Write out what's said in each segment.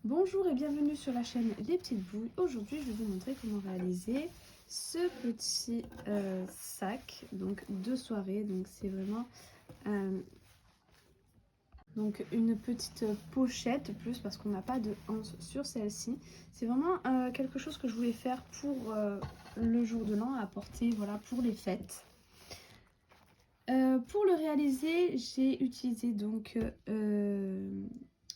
Bonjour et bienvenue sur la chaîne Les Petites Bouilles. Aujourd'hui, je vais vous montrer comment réaliser ce petit sac de soirée. Donc, c'est vraiment une petite pochette plus parce qu'on n'a pas de hanche sur celle-ci. C'est vraiment quelque chose que je voulais faire pour le jour de l'an, à porter voilà, pour les fêtes. Pour le réaliser, j'ai utilisé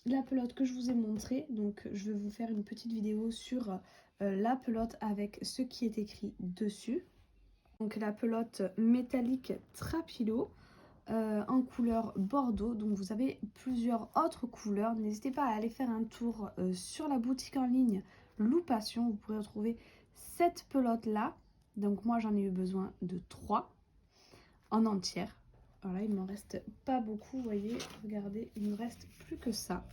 la pelote que je vous ai montrée. Donc je vais vous faire une petite vidéo sur la pelote avec ce qui est écrit dessus. Donc la pelote métallique Trapilo en couleur bordeaux. Donc vous avez plusieurs autres couleurs. N'hésitez pas à aller faire un tour sur la boutique en ligne Loupation. Vous pourrez retrouver cette pelote là. Donc moi j'en ai eu besoin de 3 en entière. Voilà, il m'en reste pas beaucoup, vous voyez, regardez, il me reste plus que ça.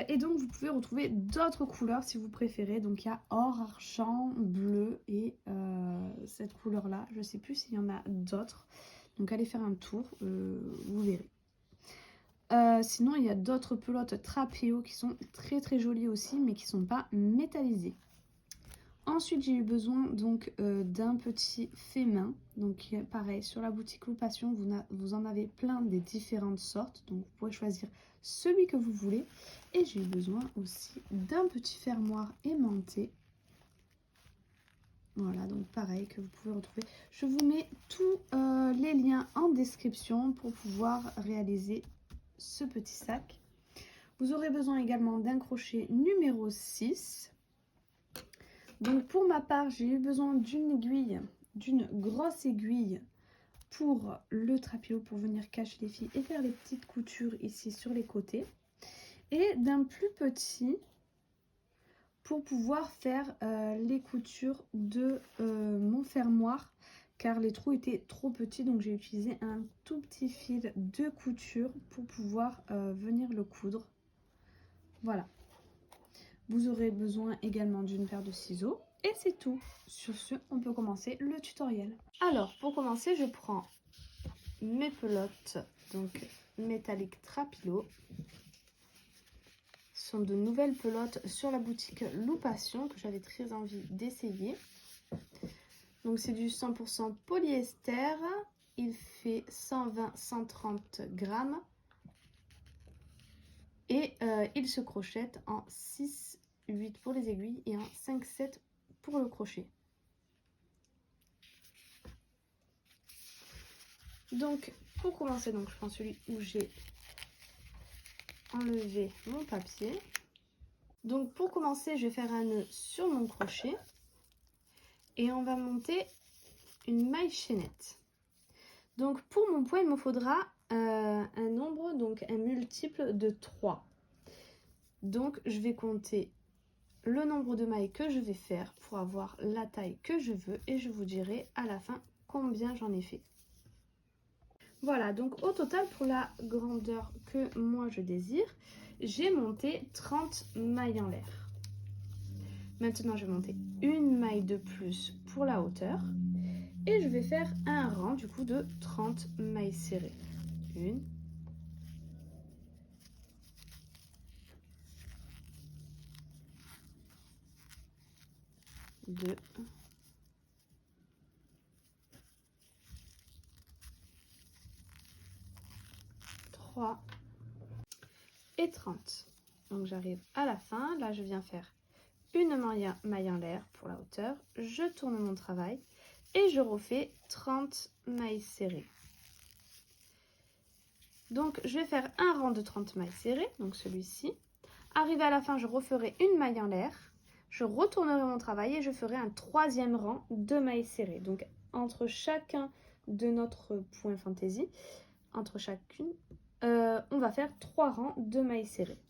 Et donc vous pouvez retrouver d'autres couleurs si vous préférez. Donc il y a or, argent, bleu et cette couleur là. Je sais plus s'il y en a d'autres. Donc allez faire un tour, vous verrez. Sinon il y a d'autres pelotes Trapéo qui sont très très jolies aussi, mais qui sont pas métallisées. Ensuite, j'ai eu besoin d'un petit fait main. Donc pareil, sur la boutique Loupation, vous en avez plein des différentes sortes. Donc vous pouvez choisir celui que vous voulez. Et j'ai eu besoin aussi d'un petit fermoir aimanté. Voilà, donc pareil que vous pouvez retrouver. Je vous mets tous les liens en description pour pouvoir réaliser ce petit sac. Vous aurez besoin également d'un crochet numéro 6. Donc pour ma part, j'ai eu besoin d'une aiguille, d'une grosse aiguille pour le trapéo, pour venir cacher les fils et faire les petites coutures ici sur les côtés. Et d'un plus petit pour pouvoir faire les coutures de mon fermoir, car les trous étaient trop petits. Donc j'ai utilisé un tout petit fil de couture pour pouvoir venir le coudre. Voilà. Vous aurez besoin également d'une paire de ciseaux. Et c'est tout. Sur ce, on peut commencer le tutoriel. Alors, pour commencer, je prends mes pelotes, donc métalliques Trapilo. Ce sont de nouvelles pelotes sur la boutique Loupation que j'avais très envie d'essayer. Donc c'est du 100% polyester. Il fait 120-130 grammes. Et il se crochette en 6-8 pour les aiguilles et en 5-7 pour le crochet. Donc pour commencer, donc je prends celui où j'ai enlevé mon papier. Donc pour commencer, je vais faire un nœud sur mon crochet et on va monter une maille chaînette. Donc pour mon point, il me faudra un nombre, donc un multiple de 3. Donc je vais compter le nombre de mailles que je vais faire pour avoir la taille que je veux et je vous dirai à la fin combien j'en ai fait. Voilà, donc au total pour la grandeur que moi je désire, j'ai monté 30 mailles en l'air. Maintenant je vais monter une maille de plus pour la hauteur et je vais faire un rang du coup de 30 mailles serrées. 1, 2, 3 et 30. Donc j'arrive à la fin, là je viens faire une maille en l'air pour la hauteur, je tourne mon travail et je refais 30 mailles serrées. Donc je vais faire un rang de 30 mailles serrées, donc celui-ci. Arrivé à la fin, je referai une maille en l'air, je retournerai mon travail et je ferai un troisième rang de mailles serrées. Donc entre chacun de notre point fantaisie, entre chacune, on va faire 3 rangs de mailles serrées.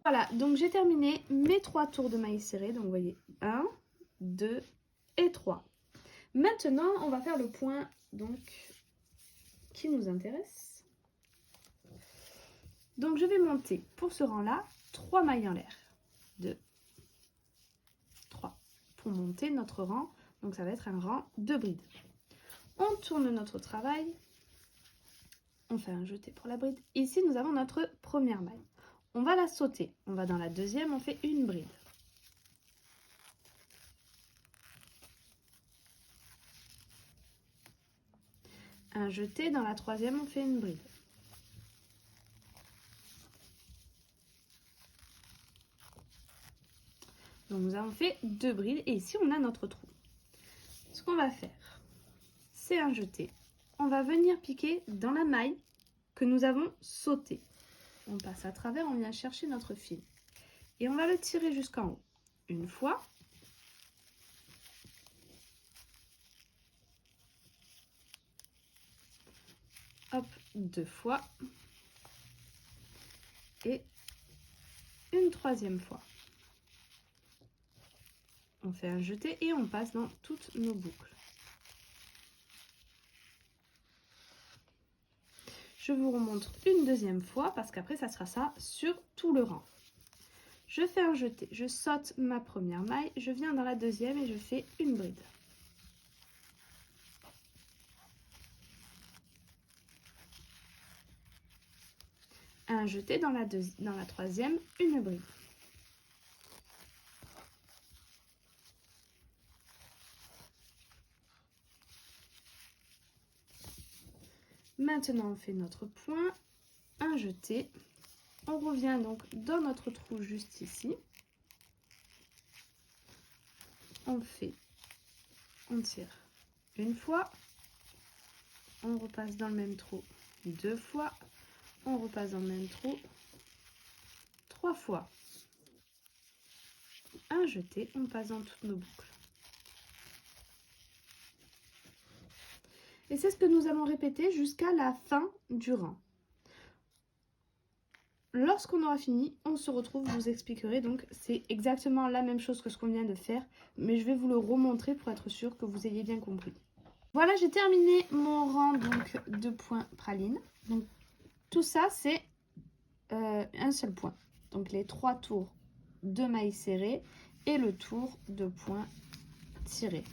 Voilà, donc j'ai terminé mes 3 tours de mailles serrées. Donc vous voyez, 1, 2 et 3. Maintenant, on va faire le point qui nous intéresse. Donc je vais monter pour ce rang-là 3 mailles en l'air. 2, 3. Pour monter notre rang, donc ça va être un rang de bride. On tourne notre travail. On fait un jeté pour la bride. Ici, nous avons notre première maille. on va la sauter. On va dans la deuxième, on fait une bride. Un jeté, dans la troisième, on fait une bride. Donc nous avons fait 2 brides et ici on a notre trou. Ce qu'on va faire, c'est un jeté. On va venir piquer dans la maille que nous avons sautée. On passe à travers, on vient chercher notre fil. Et on va le tirer jusqu'en haut. Une fois. Hop, 2 fois. Et une troisième fois. On fait un jeté et on passe dans toutes nos boucles. Je vous remontre une deuxième fois parce qu'après ça sera ça sur tout le rang. Je fais un jeté, je saute ma première maille, je viens dans la deuxième et je fais une bride. Un jeté dans la troisième, une bride. Maintenant, on fait notre point, un jeté. On revient donc dans notre trou juste ici. On tire une fois. On repasse dans le même trou 2 fois. On repasse dans le même trou 3 fois. Un jeté, on passe dans toutes nos boucles. Et c'est ce que nous allons répéter jusqu'à la fin du rang. Lorsqu'on aura fini, on se retrouve, je vous expliquerai. Donc c'est exactement la même chose que ce qu'on vient de faire, mais je vais vous le remontrer pour être sûr que vous ayez bien compris. Voilà, j'ai terminé mon rang donc de points praline. Donc tout ça c'est un seul point. Donc les 3 tours de mailles serrées et le tour de points tirés.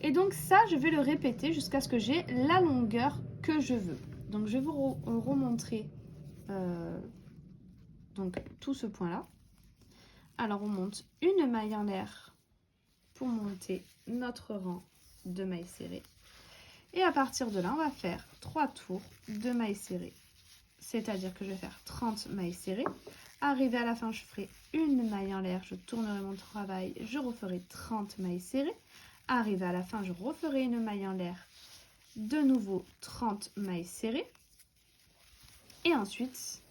Et donc ça, je vais le répéter jusqu'à ce que j'ai la longueur que je veux. Donc je vais vous remontrer donc tout ce point-là. Alors on monte une maille en l'air pour monter notre rang de mailles serrées. Et à partir de là, on va faire 3 tours de mailles serrées. C'est-à-dire que je vais faire 30 mailles serrées. Arrivé à la fin, je ferai une maille en l'air, je tournerai mon travail, je referai 30 mailles serrées. Arrivé à la fin, je referai une maille en l'air, de nouveau 30 mailles serrées. Et ensuite,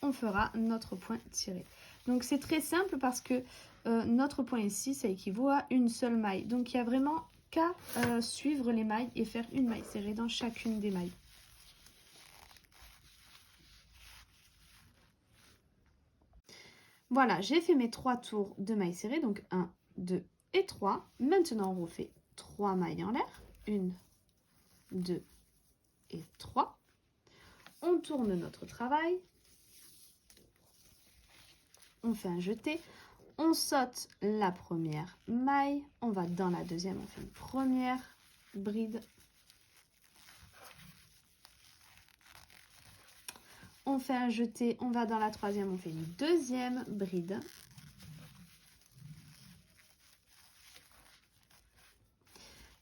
on fera notre point tiré. Donc c'est très simple parce que notre point ici, ça équivaut à une seule maille. Donc il n'y a vraiment qu'à suivre les mailles et faire une maille serrée dans chacune des mailles. Voilà, j'ai fait mes 3 tours de mailles serrées, donc 1, 2 et 3. Maintenant, on refait 3 mailles en l'air. 1, 2 et 3. On tourne notre travail. On fait un jeté. On saute la première maille. On va dans la deuxième, on fait une première bride. On fait un jeté, on va dans la troisième, on fait une deuxième bride.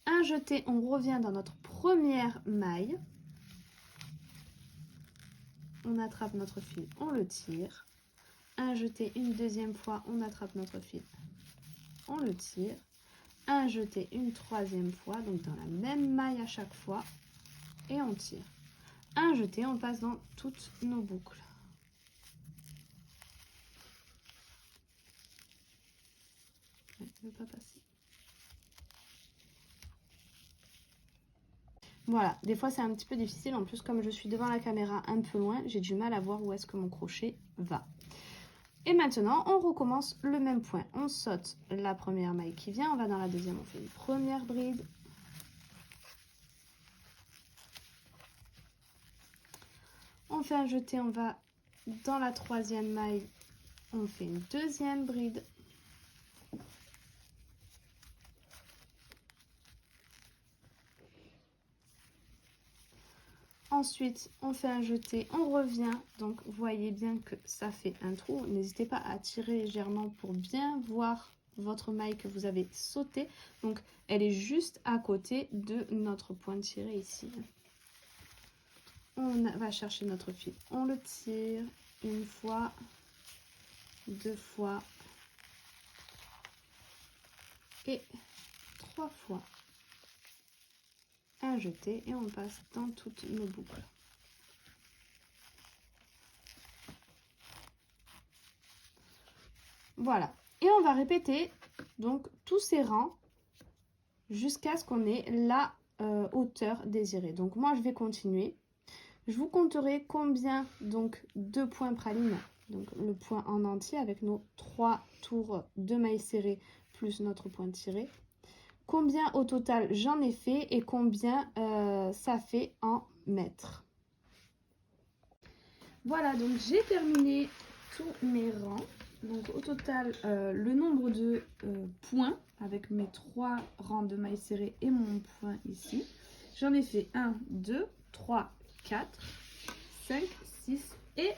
Un jeté, on revient dans notre première maille. On attrape notre fil, on le tire. Un jeté, une deuxième fois, on attrape notre fil, on le tire. Un jeté, une troisième fois, donc dans la même maille à chaque fois, et on tire. Un jeté, on passe dans toutes nos boucles. Ouais, ne pas passer. Voilà, des fois c'est un petit peu difficile. En plus, comme je suis devant la caméra un peu loin, j'ai du mal à voir où est-ce que mon crochet va. Et maintenant, on recommence le même point. On saute la première maille qui vient, on va dans la deuxième, on fait une première bride. On fait un jeté, on va dans la troisième maille, on fait une deuxième bride. Ensuite, on fait un jeté, on revient. Donc, vous voyez bien que ça fait un trou. N'hésitez pas à tirer légèrement pour bien voir votre maille que vous avez sautée. Donc, elle est juste à côté de notre point tiré ici. On va chercher notre fil. On le tire une fois, deux fois et trois fois. Un jeté et on passe dans toutes nos boucles. Voilà, et on va répéter donc tous ces rangs jusqu'à ce qu'on ait la hauteur désirée. Donc moi je vais continuer. Je vous compterai combien donc de points pralines, donc le point en entier avec nos 3 tours de mailles serrées plus notre point tiré. Combien au total j'en ai fait et combien ça fait en mètres. Voilà, donc j'ai terminé tous mes rangs. Donc au total, le nombre de points avec mes 3 rangs de mailles serrées et mon point ici. J'en ai fait 1, 2, 3, 4, 5, 6 et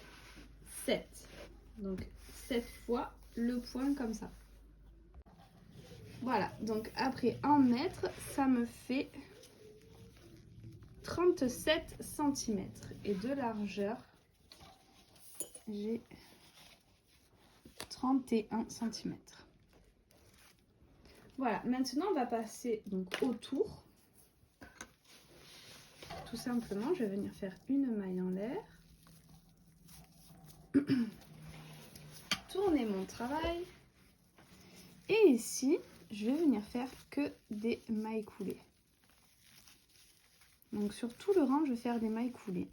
7. Donc 7 fois le point comme ça. Voilà, donc après en mètres, ça me fait 37 cm. Et de largeur, j'ai 31 cm. Voilà, maintenant on va passer donc au tour. Tout simplement, je vais venir faire une maille en l'air. Tourner mon travail. Et ici, je vais venir faire que des mailles coulées. Donc sur tout le rang, je vais faire des mailles coulées.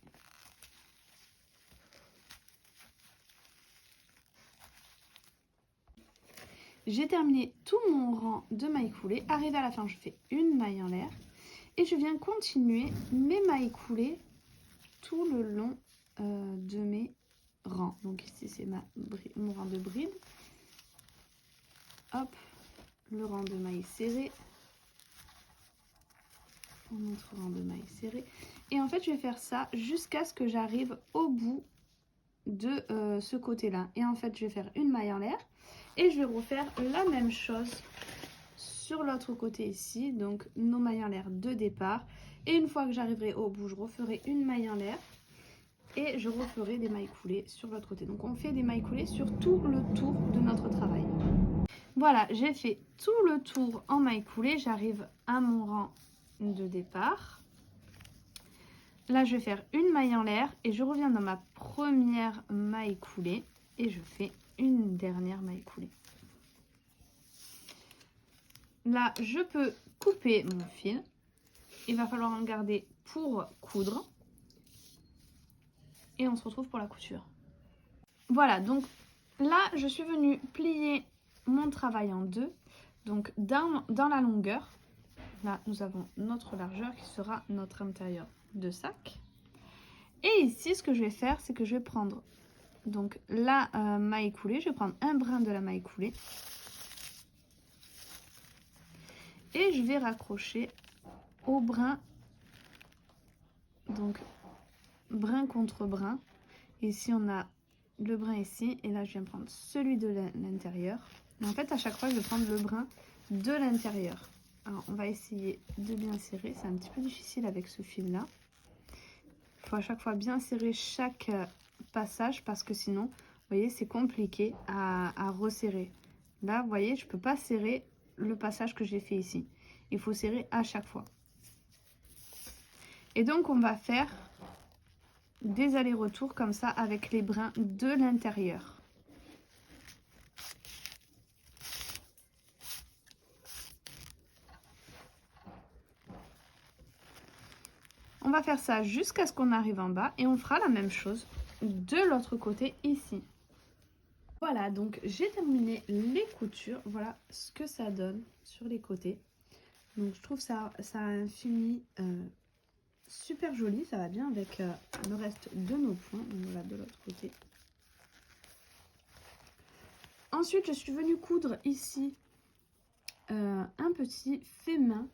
J'ai terminé tout mon rang de mailles coulées. Arrivé à la fin, je fais une maille en l'air. Et je viens continuer mes mailles coulées tout le long de mes rangs. Donc ici, c'est mon rang de bride. Hop, le rang de mailles serrées. Un autre rang de mailles serrées. Et en fait, je vais faire ça jusqu'à ce que j'arrive au bout de ce côté-là. Et en fait, je vais faire une maille en l'air. Et je vais refaire la même chose sur l'autre côté ici. Donc, nos mailles en l'air de départ. Et une fois que j'arriverai au bout, je referai une maille en l'air. Et je referai des mailles coulées sur l'autre côté. Donc, on fait des mailles coulées sur tout le tour de notre travail. Voilà, j'ai fait tout le tour en mailles coulées. J'arrive à mon rang de départ. Là, je vais faire une maille en l'air et je reviens dans ma première maille coulée et je fais une dernière maille coulée. Là, je peux couper mon fil. Il va falloir en garder pour coudre. Et on se retrouve pour la couture. Voilà, donc là, je suis venue plier mon travail en deux. Donc, dans la longueur, là, nous avons notre largeur qui sera notre intérieur de sac. Et ici, ce que je vais faire, c'est que je vais prendre donc la maille coulée. Je vais prendre un brin de la maille coulée. Et je vais raccrocher au brin, donc brin contre brin. Ici, on a le brin ici. Et là, je viens prendre celui de l'intérieur. En fait, à chaque fois, je vais prendre le brin de l'intérieur. Alors, on va essayer de bien serrer. C'est un petit peu difficile avec ce fil-là. Il faut à chaque fois bien serrer chaque passage parce que sinon, vous voyez, c'est compliqué à resserrer. Là, vous voyez, je ne peux pas serrer le passage que j'ai fait ici. Il faut serrer à chaque fois. Et donc, on va faire des allers-retours comme ça avec les brins de l'intérieur. On va faire ça jusqu'à ce qu'on arrive en bas et on fera la même chose de l'autre côté ici. Voilà, donc j'ai terminé les coutures. Voilà ce que ça donne sur les côtés. Donc je trouve ça a un fini super joli. Ça va bien avec le reste de nos points. Donc voilà, de l'autre côté. Ensuite, je suis venue coudre ici un petit fait main.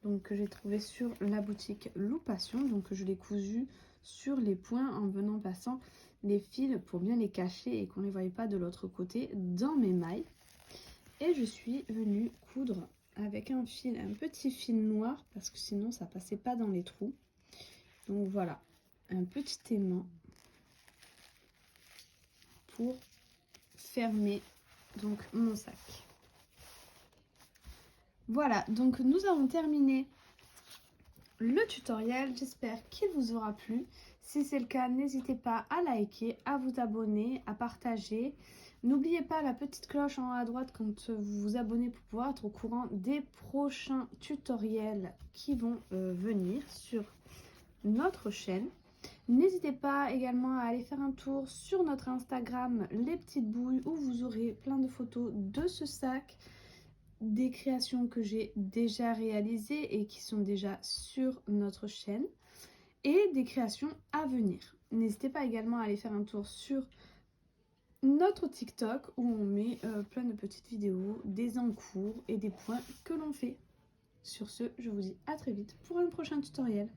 donc que j'ai trouvé sur la boutique Loupation. Donc je l'ai cousu sur les points en venant passant les fils pour bien les cacher et qu'on ne les voyait pas de l'autre côté dans mes mailles. Et je suis venue coudre avec un petit fil noir parce que sinon ça passait pas dans les trous. Donc voilà, un petit aimant pour fermer donc mon sac. Voilà, donc nous avons terminé le tutoriel. J'espère qu'il vous aura plu. Si c'est le cas, n'hésitez pas à liker, à vous abonner, à partager. N'oubliez pas la petite cloche en haut à droite quand vous vous abonnez pour pouvoir être au courant des prochains tutoriels qui vont venir sur notre chaîne. N'hésitez pas également à aller faire un tour sur notre Instagram Les Petites Bouilles où vous aurez plein de photos de ce sac, des créations que j'ai déjà réalisées et qui sont déjà sur notre chaîne et des créations à venir. N'hésitez pas également à aller faire un tour sur notre TikTok où on met plein de petites vidéos, des encours et des points que l'on fait. Sur ce, je vous dis à très vite pour un prochain tutoriel.